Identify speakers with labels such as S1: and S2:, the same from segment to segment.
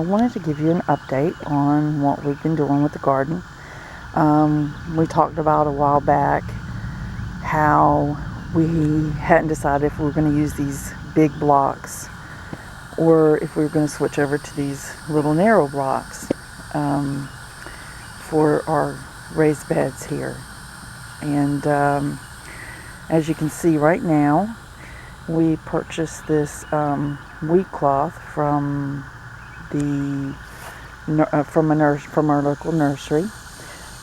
S1: wanted to give you an update on what we've been doing with the garden. We talked about a while back how we hadn't decided if we were going to use these big blocks or if we were going to switch over to these little narrow blocks for our raised beds here. And as you can see right now, we purchased this wheat cloth from our local nursery,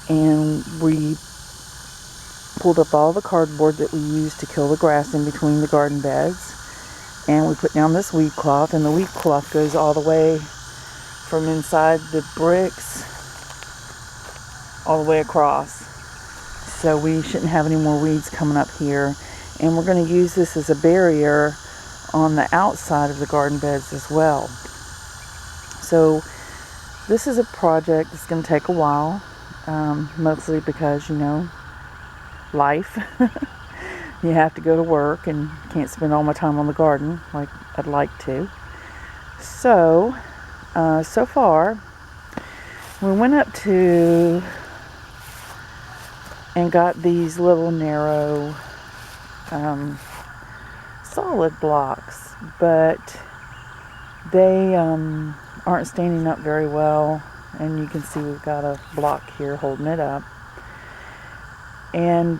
S1: and we pulled up all the cardboard that we used to kill the grass in between the garden beds, and we put down this wheat cloth, and the wheat cloth goes all the way from inside the bricks all the way across, so we shouldn't have any more weeds coming up here. And we're going to use this as a barrier on the outside of the garden beds as well. So this is a project that's going to take a while, mostly because, life. You have to go to work and can't spend all my time on the garden like I'd like to. So far, we went up to and got these little narrow solid blocks, but they aren't standing up very well, and you can see we've got a block here holding it up. And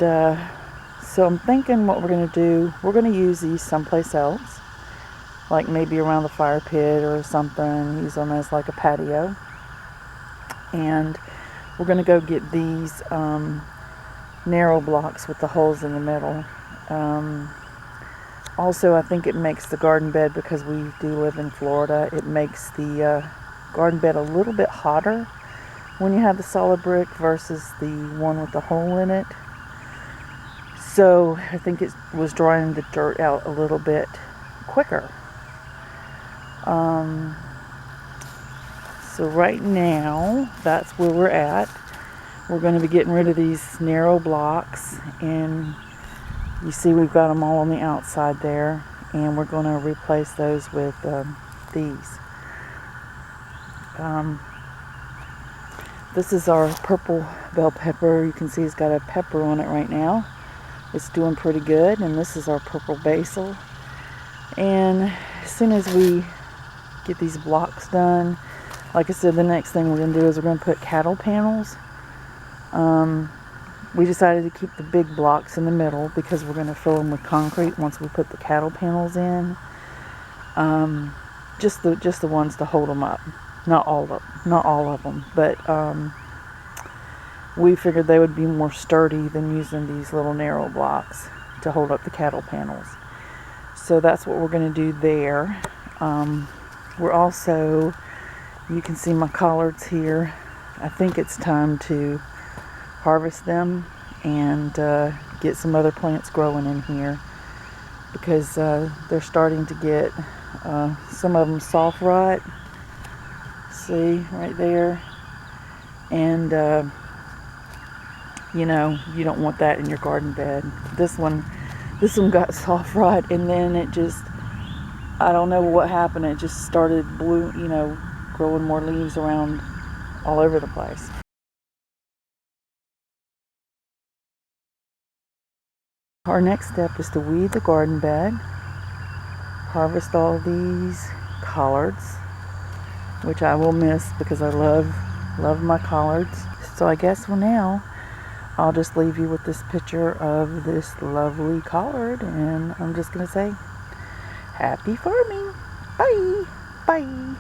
S1: so I'm thinking what we're going to do, we're going to use these someplace else, like maybe around the fire pit or something, use them as like a patio. And we're going to go get these narrow blocks with the holes in the middle. Also, I think it makes the garden bed, because we do live in Florida, it makes the garden bed a little bit hotter when you have the solid brick versus the one with the hole in it. So I think it was drying the dirt out a little bit quicker. So right now, that's where we're at. We're going to be getting rid of these narrow blocks, and you see we've got them all on the outside there, and we're going to replace those with these. This is our purple bell pepper. You can see it's got a pepper on it right now. It's doing pretty good. And this is our purple basil. And as soon as we get these blocks done, like I said, the next thing we're going to do is we're going to put cattle panels. We decided to keep the big blocks in the middle because we're going to fill them with concrete once we put the cattle panels in. Just the ones to hold them up, not all of them. But we figured they would be more sturdy than using these little narrow blocks to hold up the cattle panels. So that's what we're going to do there. We're also, you can see my collards here. I think it's time to harvest them and get some other plants growing in here, because they're starting to get some of them soft rot. See right there, and you don't want that in your garden bed. This one got soft rot, and then it just, I don't know what happened, it just started growing more leaves around all over the place. Our next step is to weed the garden bed, harvest all these collards, which I will miss because I love my collards. So I guess for now, I'll just leave you with this picture of this lovely collard, and I'm just going to say, happy farming. Bye. Bye.